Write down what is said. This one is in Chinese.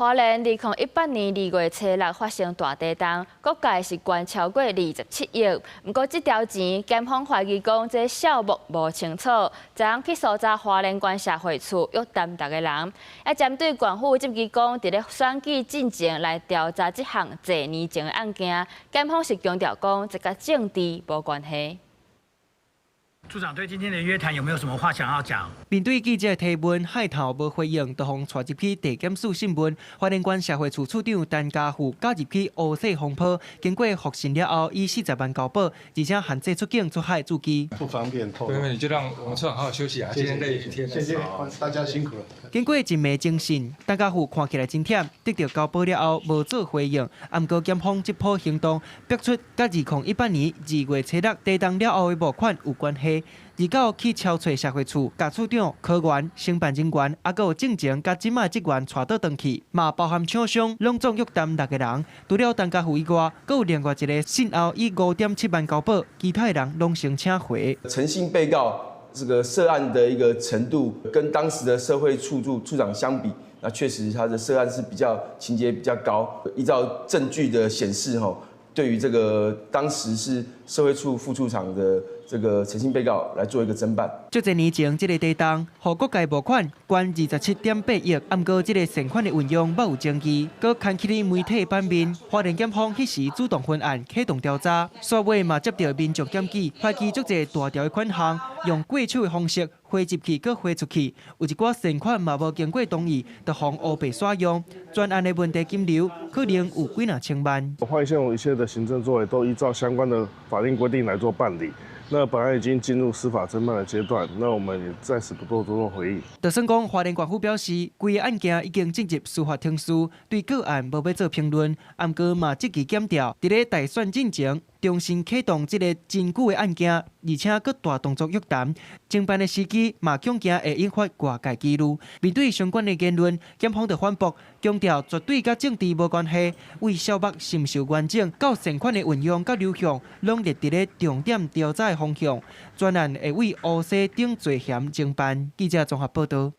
花蓮2018年2月初6發生大地震，各界是捐超過27億。不過，這條錢檢方懷疑講這數目無清楚，昨昏去搜查花蓮縣社會處，約談大家人。也針對縣府執意講，佇咧選舉進前來調查這項濟年前的案件，檢方是強調講，這甲政治無關係。處長對今天的約談有沒有什麼話想要講？面對記者提問，海頭無回應，就互帶入去地檢署審問。花蓮縣社會處處長陳家富加入去烏色風波，經過複審了後，以40萬交保，而且限制出境出海駐機。不方便透露。沒問題，就讓我們處長好好休息啊。今天累一天，謝謝大家辛苦了。經過一暝偵訊，陳家富看起來真忝，得到交保了後無做回應。不過檢方這波行動，逼出甲2018年2月初6地震了後的募款有關係。29去敲找社會處、甲處長、科員、承辦人員，還有正前甲即賣職員帶倒轉去，嘛包含廠商，攏總約談6個人。除了陳家富以外，還有另外一個審後以5.7萬交保，其他人攏先請回。陳姓被告這個涉案的一個程度，跟當時的社會處長相比，那確實他的涉案是情節比較高。依照證據的顯示，對於這個當時是社會處副處長的這個陳姓被告來做一個偵辦。就一年前，這個地震，互各界募款捐27.8億，不過這個善款的運用沒有證據，閣牽起了媒體版面。花蓮檢方迄時主動分案啟動調查，煞尾嘛接到民眾檢舉，懷疑足儕大條的款項用過手的方式匯入去，閣匯出去，有一寡善款嘛無經過同意，就互烏白使用。專案的問題金流可能有幾若千萬。花蓮縣有一切的行政作為都依照相關的法令規定來做辦理。那本案已經進入司法偵辦的階段，那我們也暫時不多做回應。就算講花蓮縣府表示，規個案件已經進入司法庭訴，對個案無要做評論，不過嘛積極檢調，佇咧大選進前重新啟動這個真久的案件，而且閣大動作約談，偵辦的時機嘛恐驚會引發外界記錄。面對相關的言論，檢方就反駁，強調絕對甲政治無關係，為小目是毋是完整，到善款的運用甲流向，攏列佇咧重點調查的方向。專案會為烏西等罪嫌偵辦。記者綜合報道。